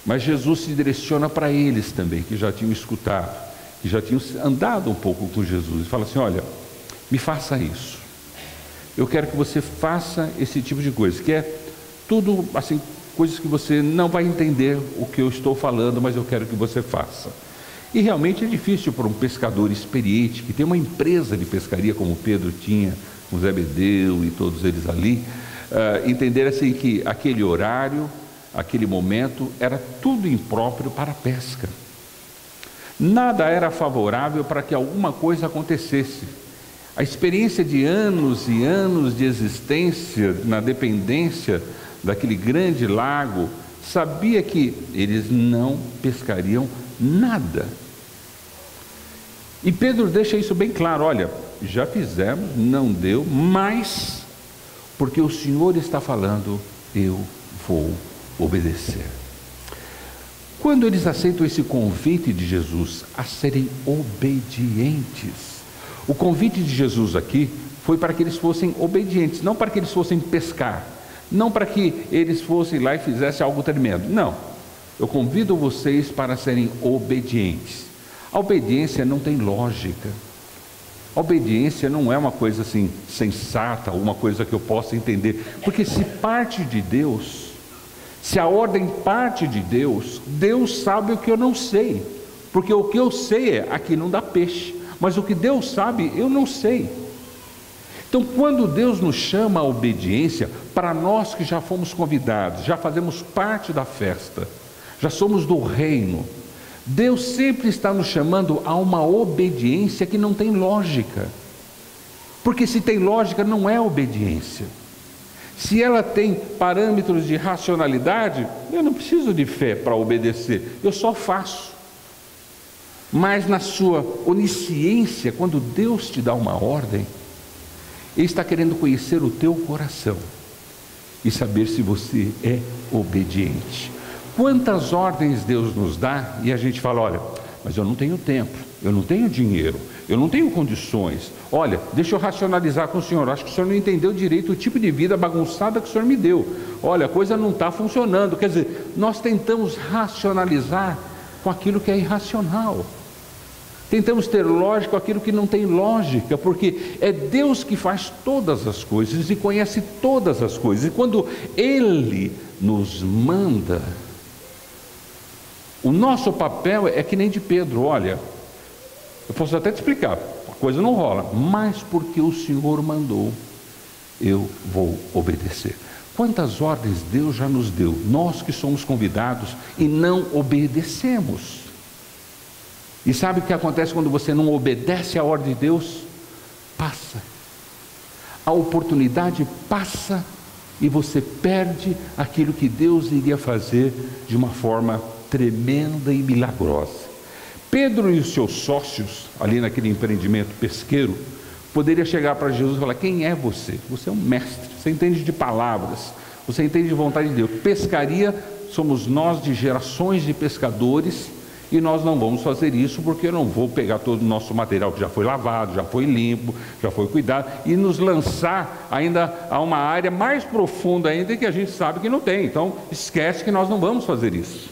Mas Jesus se direciona para eles também, que já tinham escutado, que já tinham andado um pouco com Jesus, e fala assim: olha, me faça isso. Eu quero que você faça esse tipo de coisa, que é tudo assim, coisas que você não vai entender o que eu estou falando, mas eu quero que você faça. E realmente é difícil para um pescador experiente, que tem uma empresa de pescaria como Pedro tinha, com Zebedeu e todos eles ali, entender assim que aquele horário, aquele momento, era tudo impróprio para a pesca. Nada era favorável para que alguma coisa acontecesse. A experiência de anos e anos de existência na dependência daquele grande lago, sabia que eles não pescariam nada. E Pedro deixa isso bem claro: olha, já fizemos, não deu, mas porque o Senhor está falando, eu vou obedecer. Quando eles aceitam esse convite de Jesus a serem obedientes, o convite de Jesus aqui foi para que eles fossem obedientes, não para que eles fossem pescar, não para que eles fossem lá e fizessem algo tremendo. Não, eu convido vocês para serem obedientes. A obediência não tem lógica. A obediência não é uma coisa assim sensata, uma coisa que eu possa entender, porque se parte de Deus, se a ordem parte de Deus, Deus sabe o que eu não sei, porque o que eu sei é: aqui não dá peixe, mas o que Deus sabe, eu não sei. Então, quando Deus nos chama à obediência, para nós que já fomos convidados, já fazemos parte da festa, já somos do reino, Deus sempre está nos chamando a uma obediência que não tem lógica, porque se tem lógica, não é obediência. Se ela tem parâmetros de racionalidade, eu não preciso de fé para obedecer, eu só faço. Mas na sua onisciência, quando Deus te dá uma ordem, Ele está querendo conhecer o teu coração e saber se você é obediente. Quantas ordens Deus nos dá e a gente fala: olha, mas eu não tenho tempo, eu não tenho dinheiro, eu não tenho condições. Olha, deixa eu racionalizar com o senhor, acho que o senhor não entendeu direito o tipo de vida bagunçada que o senhor me deu. Olha, a coisa não está funcionando. Quer dizer, nós tentamos racionalizar com aquilo que é irracional. Tentamos ter lógica com aquilo que não tem lógica, porque é Deus que faz todas as coisas e conhece todas as coisas. E quando Ele nos manda, o nosso papel é que nem de Pedro: olha, eu posso até te explicar, a coisa não rola, mas porque o Senhor mandou, eu vou obedecer. Quantas ordens Deus já nos deu, nós que somos convidados, e não obedecemos. E sabe o que acontece quando você não obedece à ordem de Deus? Passa. A oportunidade passa e você perde aquilo que Deus iria fazer de uma forma tremenda e milagrosa. Pedro e os seus sócios, ali naquele empreendimento pesqueiro, poderia chegar para Jesus e falar: quem é você? Você é um mestre, você entende de palavras, você entende de vontade de Deus. Pescaria somos nós, de gerações de pescadores, E nós não vamos fazer isso porque eu não vou pegar todo o nosso material que já foi lavado, já foi limpo, já foi cuidado, e nos lançar ainda a uma área mais profunda ainda que a gente sabe que não tem. Então, esquece que nós não vamos fazer isso.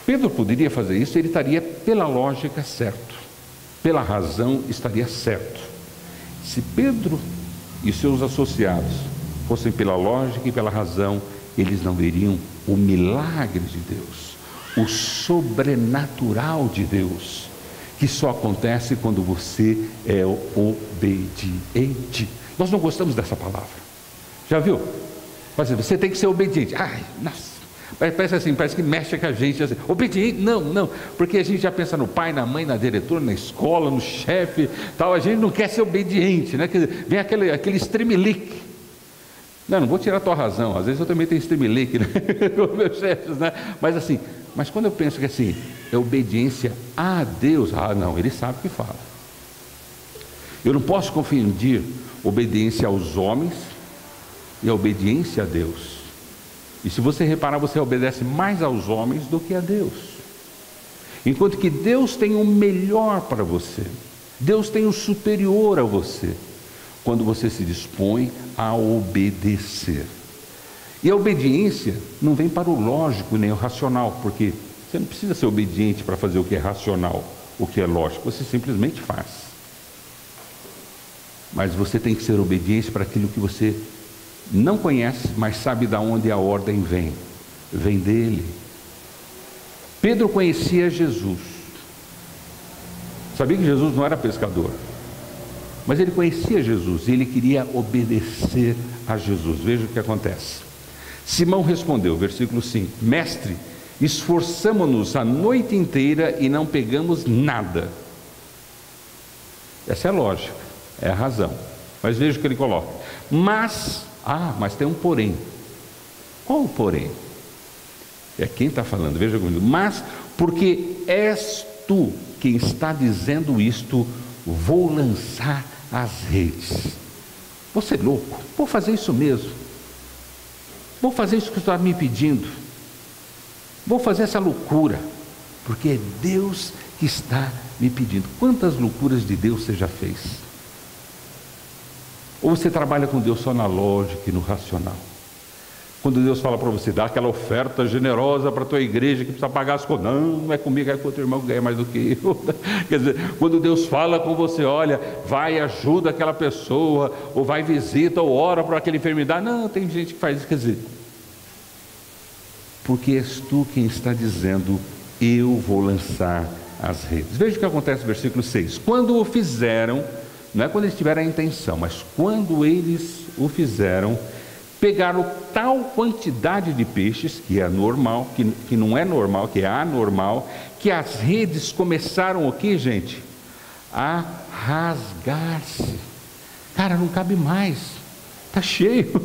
Pedro poderia fazer isso, ele estaria pela lógica certo, pela razão estaria certo. Se Pedro e seus associados fossem pela lógica e pela razão, eles não veriam o milagre de Deus, o sobrenatural de Deus, que só acontece quando você é obediente. Nós não gostamos dessa palavra, já viu? Mas você tem que ser obediente. Ai, nossa, parece assim, parece que mexe com a gente assim. Obediente, não, porque a gente já pensa no pai, na mãe, na diretora, na escola, no chefe, tal. A gente não quer ser obediente, né? Quer dizer, vem aquele extremelique. Não vou tirar a tua razão, às vezes eu também tenho extremelique, né? Com meus chefes, né? Mas quando eu penso que assim, é obediência a Deus, não, ele sabe o que fala. Eu não posso confundir obediência aos homens e a obediência a Deus. E se você reparar, você obedece mais aos homens do que a Deus. Enquanto que Deus tem o melhor para você, Deus tem o superior a você, quando você se dispõe a obedecer. E a obediência não vem para o lógico nem o racional, porque você não precisa ser obediente para fazer o que é racional, o que é lógico, você simplesmente faz. Mas você tem que ser obediente para aquilo que você não conhece, mas sabe de onde a ordem vem. Vem dele. Pedro conhecia Jesus. Sabia que Jesus não era pescador, mas ele conhecia Jesus e ele queria obedecer a Jesus. Veja o que acontece. Simão respondeu, versículo 5: Mestre, esforçamo-nos a noite inteira e não pegamos nada. Essa é a lógica, é a razão. Mas veja o que ele coloca. Mas tem um porém. Qual o porém? É quem está falando, veja comigo. Mas porque és tu quem está dizendo isto, vou lançar as redes. Você é louco? Vou fazer isso mesmo. Vou fazer isso que você está me pedindo. Vou fazer essa loucura, porque é Deus que está me pedindo. Quantas loucuras de Deus você já fez? Ou você trabalha com Deus só na lógica e no racional? Quando Deus fala para você, dá aquela oferta generosa para a tua igreja que precisa pagar as contas. Não é comigo, é com o teu irmão que ganha mais do que eu. Quer dizer, quando Deus fala com você, olha, vai e ajuda aquela pessoa, ou vai visita, ou ora por aquela enfermidade. Não, tem gente que faz isso. Quer dizer, porque és tu quem está dizendo, eu vou lançar as redes. Veja o que acontece no versículo 6. Quando o fizeram, não é quando eles tiveram a intenção, mas quando eles o fizeram, pegaram tal quantidade de peixes, que é normal, que não é normal, que é anormal, que as redes começaram o quê, gente? A rasgar-se. Cara, não cabe mais. Está cheio,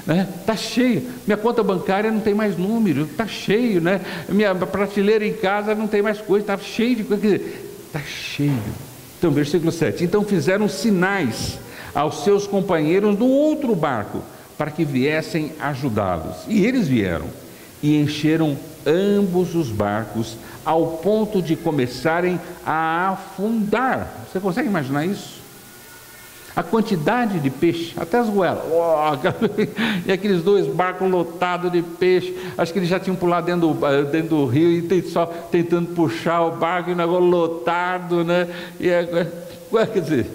né? Está cheio. Minha conta bancária não tem mais número, está cheio, né? Minha prateleira em casa não tem mais coisa, está cheio de coisa. Quer dizer, está cheio. Então, versículo 7. Então fizeram sinais aos seus companheiros no outro barco, para que viessem ajudá-los. E eles vieram e encheram ambos os barcos, ao ponto de começarem a afundar. Você consegue imaginar isso? A quantidade de peixe, até as goelas, e aqueles dois barcos lotados de peixe. Acho que eles já tinham pulado dentro do rio e só tentando puxar o barco, e o negócio lotado, né? Quer dizer,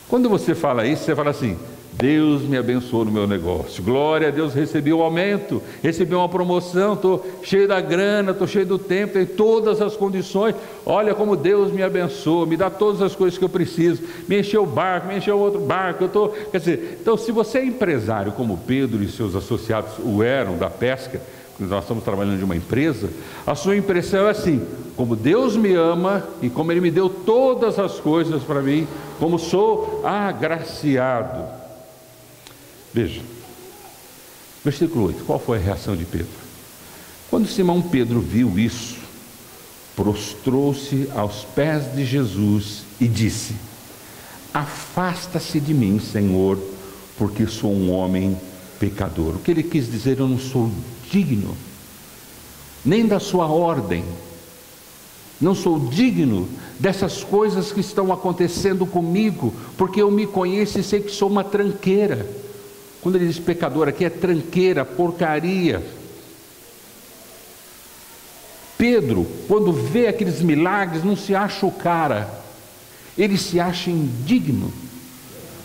quando você fala isso, você fala assim: Deus me abençoou no meu negócio, glória a Deus, recebi um aumento, recebi uma promoção, estou cheio da grana, estou cheio do tempo, tenho todas as condições. Olha como Deus me abençoa, me dá todas as coisas que eu preciso, me encheu o barco, me encheu outro barco. Quer dizer, então, se você é empresário como Pedro e seus associados o eram da pesca, nós estamos trabalhando de uma empresa, a sua impressão é assim: como Deus me ama e como Ele me deu todas as coisas para mim, como sou agraciado. Veja, versículo 8, qual foi a reação de Pedro? Quando Simão Pedro viu isso, prostrou-se aos pés de Jesus e disse: afasta-se de mim, Senhor, porque sou um homem pecador. O que ele quis dizer? Eu não sou digno. nem da sua ordem. Não sou digno dessas coisas que estão acontecendo comigo, porque eu me conheço e sei que sou uma tranqueira. Quando ele diz pecador aqui, é tranqueira, porcaria. Pedro, quando vê aqueles milagres, não se acha o cara, ele se acha indigno,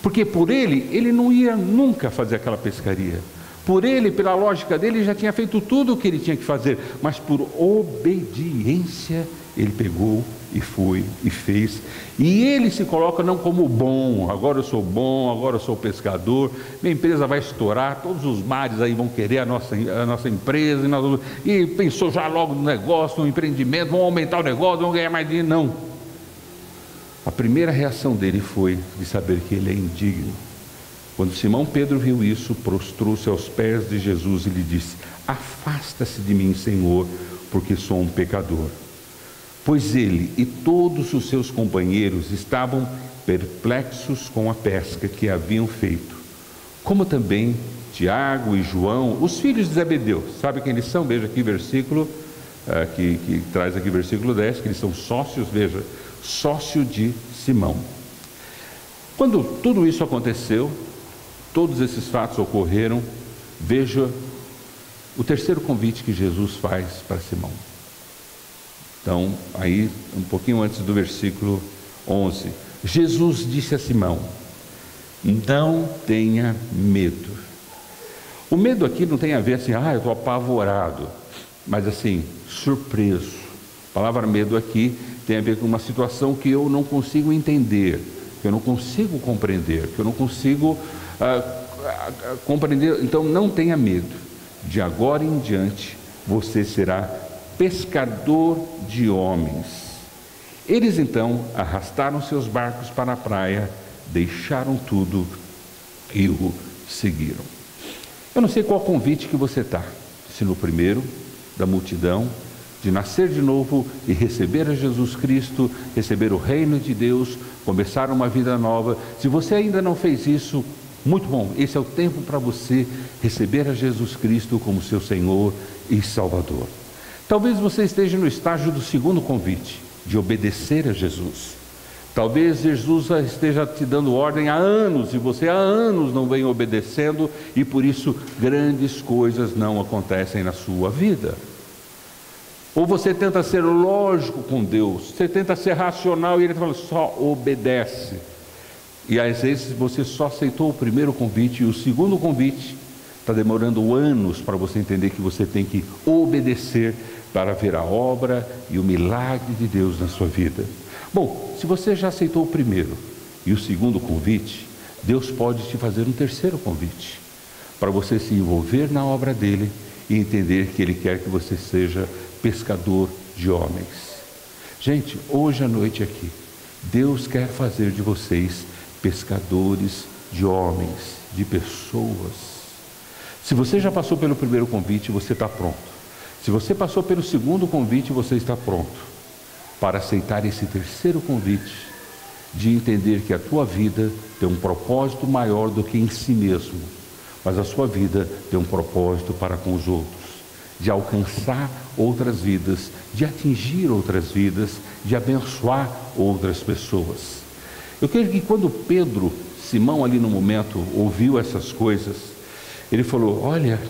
porque por ele não ia nunca fazer aquela pescaria. Por ele, pela lógica dele, ele já tinha feito tudo o que ele tinha que fazer, mas por obediência, ele pegou e foi e fez. E ele se coloca não como bom, agora eu sou bom, agora eu sou pescador, minha empresa vai estourar, todos os mares aí vão querer a nossa empresa, e pensou já logo no negócio, no empreendimento, vão aumentar o negócio, vão ganhar mais dinheiro. Não. A primeira reação dele foi de saber que ele é indigno. Quando Simão Pedro viu isso, prostrou-se aos pés de Jesus e lhe disse: afasta-se de mim, Senhor, porque sou um pecador. Pois ele e todos os seus companheiros estavam perplexos com a pesca que haviam feito, como também Tiago e João, os filhos de Zebedeu. Sabe quem eles são? Veja aqui versículo, que traz aqui versículo 10, que eles são sócios, veja, sócio de Simão. Quando tudo isso aconteceu, todos esses fatos ocorreram, veja o terceiro convite que Jesus faz para Simão. Então, aí, um pouquinho antes do versículo 11, Jesus disse a Simão: não tenha medo. O medo aqui não tem a ver assim, eu estou apavorado, mas assim, surpreso. A palavra medo aqui tem a ver com uma situação que eu não consigo entender, que eu não consigo compreender, que eu não consigo compreender. Então, não tenha medo. De agora em diante, você será pescador de homens. Eles então arrastaram seus barcos para a praia, deixaram tudo e o seguiram. Eu não sei qual convite que você está, se no primeiro da multidão, de nascer de novo e receber a Jesus Cristo, receber o reino de Deus, começar uma vida nova. Se você ainda não fez isso, muito bom, esse é o tempo para você receber a Jesus Cristo como seu Senhor e Salvador. Talvez você esteja no estágio do segundo convite, de obedecer a Jesus. Talvez Jesus esteja te dando ordem há anos, e você há anos não vem obedecendo, e por isso grandes coisas não acontecem na sua vida. Ou você tenta ser lógico com Deus, você tenta ser racional, e Ele fala, só obedece. E às vezes você só aceitou o primeiro convite, e o segundo convite está demorando anos para você entender que você tem que obedecer para ver a obra e o milagre de Deus na sua vida. Bom, se você já aceitou o primeiro e o segundo convite, Deus pode te fazer um terceiro convite, para você se envolver na obra dele e entender que Ele quer que você seja pescador de homens. Gente, hoje à noite aqui, Deus quer fazer de vocês pescadores de homens, de pessoas. Se você já passou pelo primeiro convite, você está pronto. Se você passou pelo segundo convite, você está pronto para aceitar esse terceiro convite, de entender que a tua vida tem um propósito maior do que em si mesmo, mas a sua vida tem um propósito para com os outros, de alcançar outras vidas, de atingir outras vidas, de abençoar outras pessoas. Eu creio que quando Simão ali no momento ouviu essas coisas, ele falou, olha,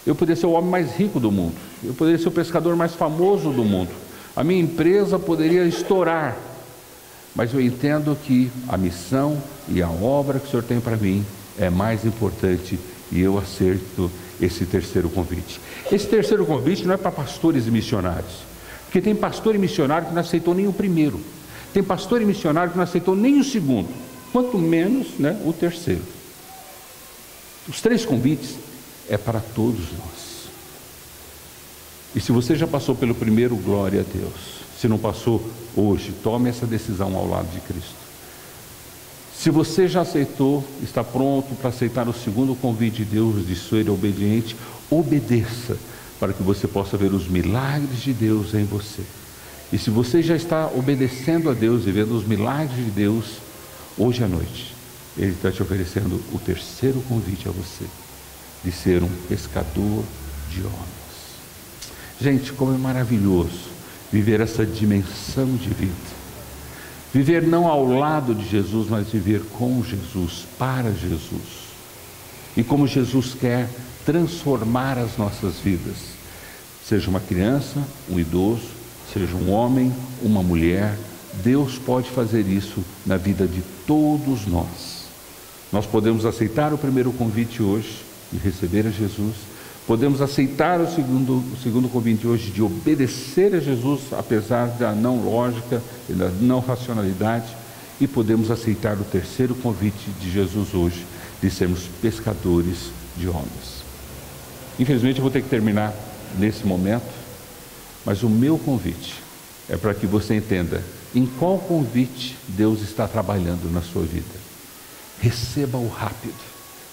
eu poderia ser o homem mais rico do mundo, eu poderia ser o pescador mais famoso do mundo, a minha empresa poderia estourar, mas eu entendo que a missão e a obra que o Senhor tem para mim é mais importante, e eu aceito esse terceiro convite. Esse terceiro convite não é para pastores e missionários, porque tem pastor e missionário que não aceitou nem o primeiro, tem pastor e missionário que não aceitou nem o segundo, quanto menos, o terceiro. Os três convites é para todos nós. E se você já passou pelo primeiro, glória a Deus. Se não passou, hoje, tome essa decisão ao lado de Cristo. Se você já aceitou, está pronto para aceitar o segundo convite de Deus, de ser obediente, obedeça, para que você possa ver os milagres de Deus em você. E se você já está obedecendo a Deus e vendo os milagres de Deus, hoje à noite, Ele está te oferecendo o terceiro convite a você, de ser um pescador de homens. Gente, como é maravilhoso viver essa dimensão de vida. Viver não ao lado de Jesus, mas viver com Jesus, para Jesus. E como Jesus quer transformar as nossas vidas. Seja uma criança, um idoso, seja um homem, uma mulher, Deus pode fazer isso na vida de todos nós. Nós podemos aceitar o primeiro convite hoje, de receber a Jesus. Podemos aceitar o segundo convite hoje, de obedecer a Jesus, apesar da não lógica e da não racionalidade. E podemos aceitar o terceiro convite de Jesus hoje, de sermos pescadores de homens. Infelizmente eu vou ter que terminar nesse momento, mas o meu convite é para que você entenda em qual convite Deus está trabalhando na sua vida. Receba-o rápido,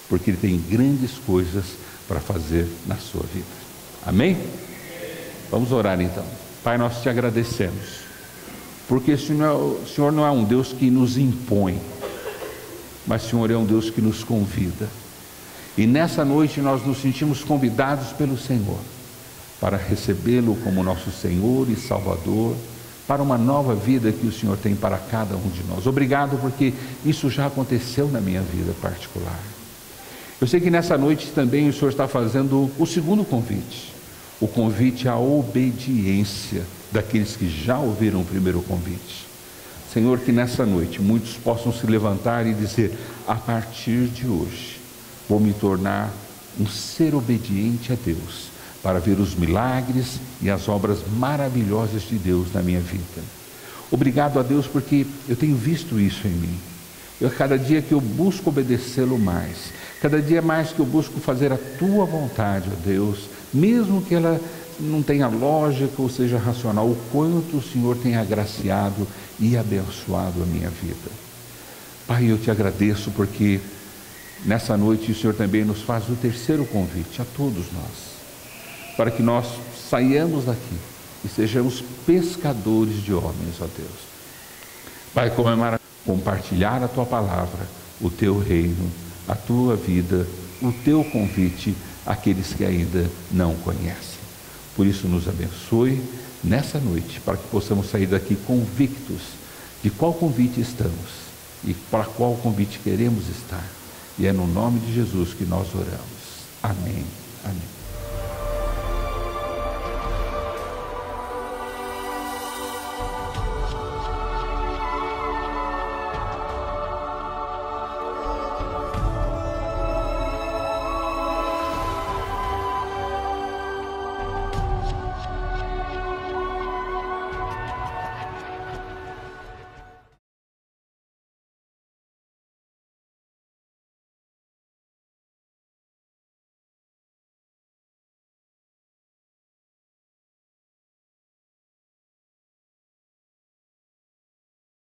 porque Ele tem grandes coisas para fazer na sua vida. Amém? Vamos orar então. Pai, nós te agradecemos, porque o Senhor não é um Deus que nos impõe, mas o Senhor é um Deus que nos convida. E nessa noite nós nos sentimos convidados pelo Senhor para recebê-lo como nosso Senhor e Salvador, para uma nova vida que o Senhor tem para cada um de nós. Obrigado, porque isso já aconteceu na minha vida particular. Eu sei que nessa noite também o Senhor está fazendo o segundo convite, o convite à obediência daqueles que já ouviram o primeiro convite. Senhor, que nessa noite muitos possam se levantar e dizer: a partir de hoje vou me tornar um ser obediente a Deus, para ver os milagres e as obras maravilhosas de Deus na minha vida. Obrigado a Deus, porque eu tenho visto isso em mim. Cada dia que eu busco obedecê-lo mais, cada dia mais que eu busco fazer a tua vontade, ó Deus, mesmo que ela não tenha lógica ou seja racional, o quanto o Senhor tem agraciado e abençoado a minha vida. Pai, eu te agradeço, porque nessa noite o Senhor também nos faz o terceiro convite a todos nós, para que nós saiamos daqui e sejamos pescadores de homens, ó Deus. Pai, como é maravilhoso compartilhar a tua palavra, o teu reino, a tua vida, o teu convite àqueles que ainda não conhecem. Por isso nos abençoe nessa noite, para que possamos sair daqui convictos de qual convite estamos e para qual convite queremos estar. E é no nome de Jesus que nós oramos. Amém. Amém.